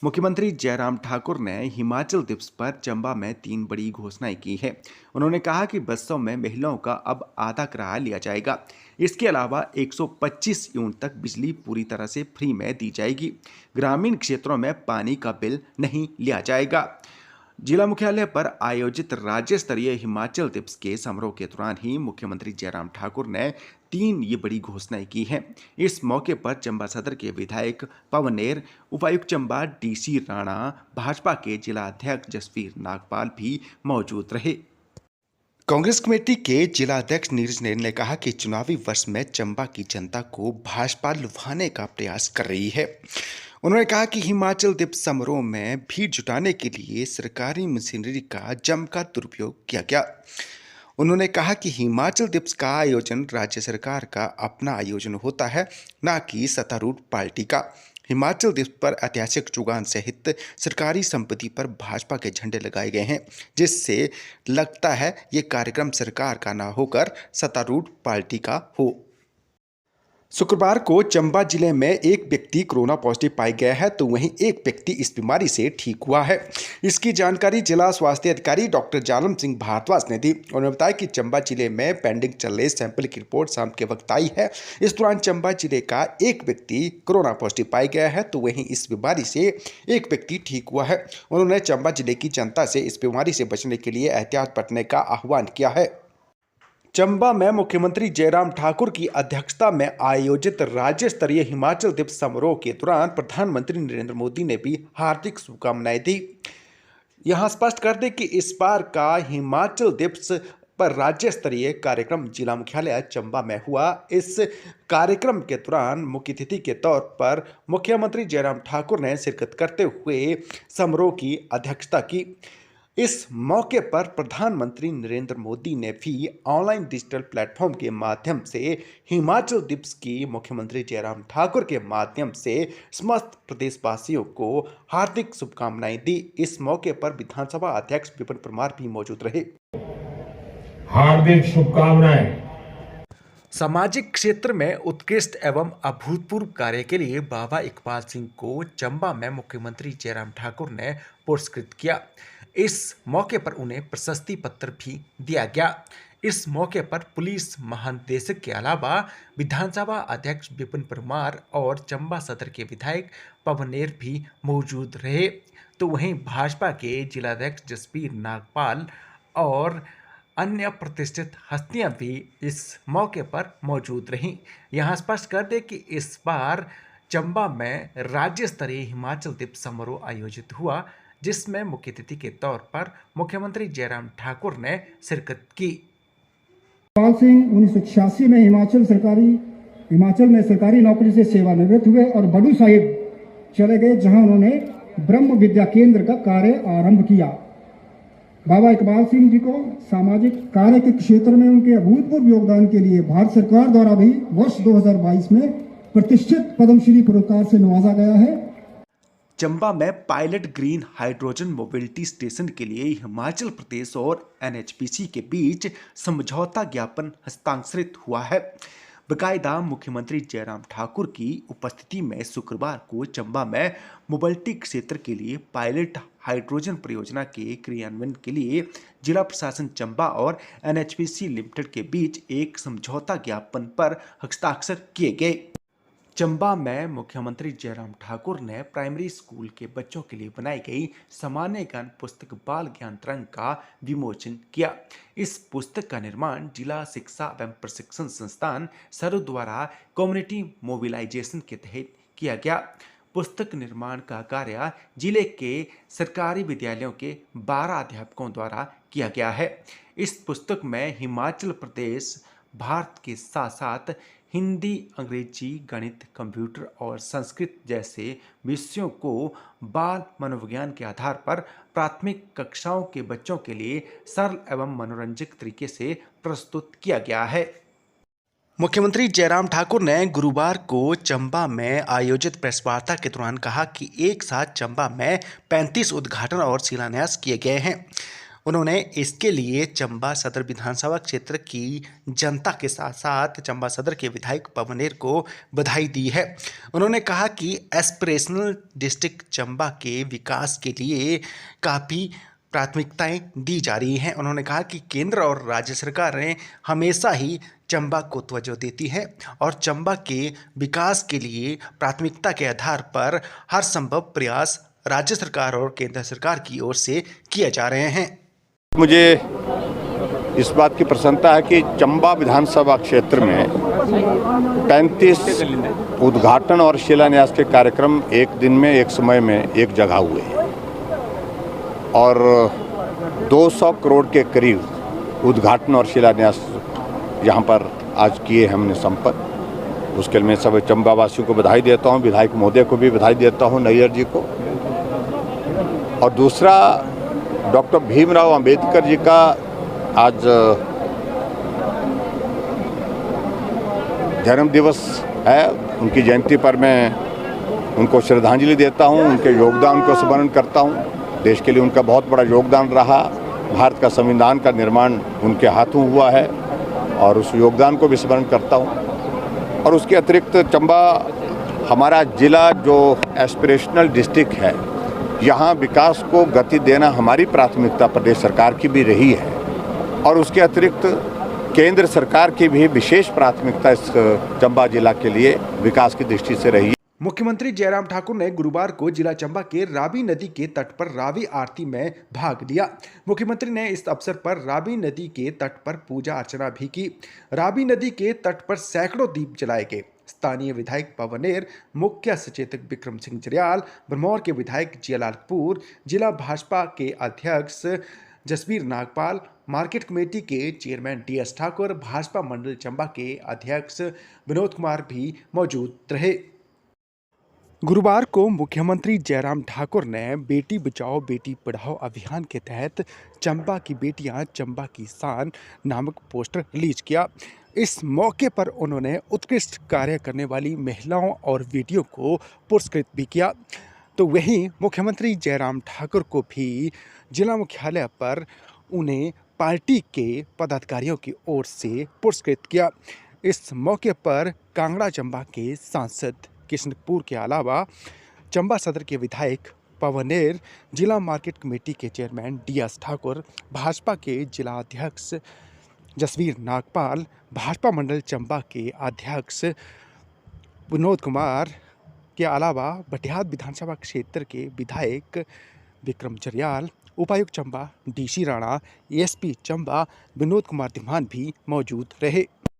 मुख्यमंत्री जयराम ठाकुर ने हिमाचल दिवस पर चंबा में 3 बड़ी घोषणाएं की है। उन्होंने कहा कि बसों में महिलाओं का अब आधा किराया लिया जाएगा। इसके अलावा 125 यूनिट तक बिजली पूरी तरह से फ्री में दी जाएगी। ग्रामीण क्षेत्रों में पानी का बिल नहीं लिया जाएगा। जिला मुख्यालय पर आयोजित राज्य स्तरीय हिमाचल दिवस के समारोह के दौरान ही मुख्यमंत्री जयराम ठाकुर ने ये बड़ी घोषणाएं की हैं। इस मौके पर चंबा सदर के विधायक पवनेर, उपायुक्त चंबा डीसी राणा, भाजपा के जिला अध्यक्ष जसवीर नागपाल भी मौजूद रहे। कांग्रेस कमेटी के जिला अध्यक्ष नीरज नेर ने कहा कि चुनावी वर्ष में चंबा की जनता को भाजपा लुभाने का प्रयास कर रही है। उन्होंने कहा कि हिमाचल दिवस समारोह में भीड़ जुटाने के लिए सरकारी मशीनरी का जमकर दुरुपयोग किया गया। उन्होंने कहा कि हिमाचल दिवस का आयोजन राज्य सरकार का अपना आयोजन होता है, न कि सत्तारूढ़ पार्टी का। हिमाचल दिवस पर ऐतिहासिक जुगान सहित सरकारी संपत्ति पर भाजपा के झंडे लगाए गए हैं, जिससे लगता है ये कार्यक्रम सरकार का न होकर सत्तारूढ़ पार्टी का हो। शुक्रवार को चंबा जिले में एक व्यक्ति कोरोना पॉजिटिव पाया गया है, तो वहीं एक व्यक्ति इस बीमारी से ठीक हुआ है। इसकी जानकारी जिला स्वास्थ्य अधिकारी डॉक्टर जालम सिंह भारद्वाज ने दी। उन्होंने बताया कि चंबा जिले में पेंडिंग चल रहे सैंपल की रिपोर्ट शाम के वक्त आई है। इस दौरान चंबा जिले का एक व्यक्ति कोरोना पॉजिटिव पाया गया है, तो वहीं इस बीमारी से एक व्यक्ति ठीक हुआ है। उन्होंने चंबा जिले की जनता से इस बीमारी से बचने के लिए एहतियात बरतने का आह्वान किया है। चंबा में मुख्यमंत्री जयराम ठाकुर की अध्यक्षता में आयोजित राज्य स्तरीय हिमाचल दिवस समारोह के दौरान प्रधानमंत्री नरेंद्र मोदी ने भी हार्दिक शुभकामनाएं दी। यहां स्पष्ट कर दें कि इस बार का हिमाचल दिवस पर राज्य स्तरीय कार्यक्रम जिला मुख्यालय चंबा में हुआ। इस कार्यक्रम के दौरान मुख्य अतिथि के तौर पर मुख्यमंत्री जयराम ठाकुर ने शिरकत करते हुए समारोह की अध्यक्षता की। इस मौके पर प्रधानमंत्री नरेंद्र मोदी ने भी ऑनलाइन डिजिटल प्लेटफॉर्म के माध्यम से हिमाचल दिवस की मुख्यमंत्री जयराम ठाकुर के माध्यम से समस्त प्रदेशवासियों को हार्दिक शुभकामनाएं दी। इस मौके पर विधानसभा अध्यक्ष विपिन परमार भी मौजूद रहे। हार्दिक शुभकामनाएं। सामाजिक क्षेत्र में उत्कृष्ट एवं अभूतपूर्व कार्य के लिए बाबा इकबाल सिंह को चंबा में मुख्यमंत्री जयराम ठाकुर ने पुरस्कृत किया। इस मौके पर उन्हें प्रशस्ति पत्र भी दिया गया। इस मौके पर पुलिस महानिदेशक के अलावा विधानसभा अध्यक्ष विपिन परमार और चंबा सदर के विधायक पवनेर भी मौजूद रहे। तो वहीं भाजपा के जिलाध्यक्ष जसवीर नागपाल और अन्य प्रतिष्ठित हस्तियां भी इस मौके पर मौजूद रहीं। यहां स्पष्ट कर दें कि इस बार चंबा में राज्य स्तरीय हिमाचल दिवस समारोह आयोजित हुआ, जिसमें मुख्य अतिथि के तौर पर मुख्यमंत्री जयराम ठाकुर ने शिरकत की। इकबाल सिंह 1986 में हिमाचल में सरकारी नौकरी से सेवानिवृत्त हुए और बड़ू साहिब चले गए, जहां उन्होंने ब्रह्म विद्या केंद्र का कार्य आरंभ किया। बाबा इकबाल सिंह जी को सामाजिक कार्य के क्षेत्र में उनके अभूतपूर्व योगदान के लिए भारत सरकार द्वारा भी वर्ष 2022 में प्रतिष्ठित पद्मश्री पुरस्कार से नवाजा गया है। चंबा में pilot green hydrogen mobility station के लिए हिमाचल प्रदेश और एनएचपीसी के बीच समझौता ज्ञापन हस्ताक्षरित हुआ है। बकायदा मुख्यमंत्री जयराम ठाकुर की उपस्थिति में शुक्रवार को चंबा में मोबिलिटी क्षेत्र के लिए पायलट हाइड्रोजन परियोजना के क्रियान्वयन के लिए जिला प्रशासन चंबा और एनएचपीसी लिमिटेड के बीच एक समझौता ज्ञापन पर हस्ताक्षर किए गए। चंबा में मुख्यमंत्री जयराम ठाकुर ने प्राइमरी स्कूल के बच्चों के लिए बनाई गई सामान्य ज्ञान पुस्तक बाल ज्ञान तरंग का विमोचन किया। इस पुस्तक का निर्माण जिला शिक्षा एवं प्रशिक्षण संस्थान सरु द्वारा कम्युनिटी मोबिलाइजेशन के तहत किया गया। पुस्तक निर्माण का कार्य जिले के सरकारी विद्यालयों के 12 अध्यापकों द्वारा किया गया है। इस पुस्तक में हिमाचल प्रदेश, भारत के साथ साथ हिंदी, अंग्रेजी, गणित, कंप्यूटर और संस्कृत जैसे विषयों को बाल मनोविज्ञान के आधार पर प्राथमिक कक्षाओं के बच्चों के लिए सरल एवं मनोरंजक तरीके से प्रस्तुत किया गया है। मुख्यमंत्री जयराम ठाकुर ने गुरुवार को चंबा में आयोजित प्रेस वार्ता के दौरान कहा कि एक साथ चंबा में 35 उद्घाटन और शिलान्यास किए गए हैं। उन्होंने इसके लिए चंबा सदर विधानसभा क्षेत्र की जनता के साथ साथ चंबा सदर के विधायक पवनेर को बधाई दी है। उन्होंने कहा कि एस्पिरेशनल डिस्ट्रिक्ट चंबा के विकास के लिए काफ़ी प्राथमिकताएं दी जा रही हैं। उन्होंने कहा कि केंद्र और राज्य सरकारें हमेशा ही चंबा को तवज्जो देती है और चंबा के विकास के लिए प्राथमिकता के आधार पर हर संभव प्रयास राज्य सरकार और केंद्र सरकार की ओर से किए जा रहे हैं। मुझे इस बात की प्रसन्नता है कि चंबा विधानसभा क्षेत्र में 35 उद्घाटन और शिलान्यास के कार्यक्रम एक दिन में एक समय में एक जगह हुए हैं और 200 करोड़ के करीब उद्घाटन और शिलान्यास यहाँ पर आज किए हमने संपन्न। उसके लिए मैं सब चंबा वासियों को बधाई देता हूँ, विधायक महोदय को भी बधाई देता हूँ, नैयर जी को। और दूसरा, डॉक्टर भीमराव अंबेडकर जी का आज जन्म दिवस है। उनकी जयंती पर मैं उनको श्रद्धांजलि देता हूँ, उनके योगदान को स्मरण करता हूँ। देश के लिए उनका बहुत बड़ा योगदान रहा। भारत का संविधान का निर्माण उनके हाथों हुआ है और उस योगदान को भी स्मरण करता हूँ। और उसके अतिरिक्त चंबा हमारा ज़िला जो एस्पिरेशनल डिस्ट्रिक्ट है, यहाँ विकास को गति देना हमारी प्राथमिकता प्रदेश सरकार की भी रही है और उसके अतिरिक्त केंद्र सरकार की भी विशेष प्राथमिकता इस चंबा जिला के लिए विकास की दृष्टि से रही है। मुख्यमंत्री जयराम ठाकुर ने गुरुवार को जिला चंबा के रावी नदी के तट पर रावी आरती में भाग लिया। मुख्यमंत्री ने इस अवसर पर रावी नदी के तट पर पूजा अर्चना भी की। रावी नदी के तट पर सैकड़ों दीप जलाए गए। स्थानीय विधायक पवनेर, मुख्य सचेतक विक्रम सिंह जरियाल, भरमौर के विधायक जियालाल कपूर, जिला भाजपा के अध्यक्ष जसबीर नागपाल, मार्केट कमेटी के चेयरमैन डी.एस. ठाकुर, भाजपा मंडल चंबा के अध्यक्ष विनोद कुमार भी मौजूद रहे। गुरुवार को मुख्यमंत्री जयराम ठाकुर ने बेटी बचाओ बेटी पढ़ाओ अभियान के तहत चंबा की बेटियां चंबा की शान नामक पोस्टर रिलीज किया। इस मौके पर उन्होंने उत्कृष्ट कार्य करने वाली महिलाओं और बेटियों को पुरस्कृत भी किया। तो वहीं मुख्यमंत्री जयराम ठाकुर को भी जिला मुख्यालय पर उन्हें पार्टी के पदाधिकारियों की ओर से पुरस्कृत किया। इस मौके पर कांगड़ा चंबा के सांसद किशन कपूर के अलावा चंबा सदर के विधायक पवनेर, जिला मार्केट कमेटी के चेयरमैन डी.एस. ठाकुर, भाजपा के जिला अध्यक्ष जसबीर नागपाल, भाजपा मंडल चंबा के अध्यक्ष विनोद कुमार के अलावा बटिहात विधानसभा क्षेत्र के विधायक विक्रम जरियाल, उपायुक्त चंबा डी.सी. राणा, एसपी चंबा विनोद कुमार धीमान भी मौजूद रहे।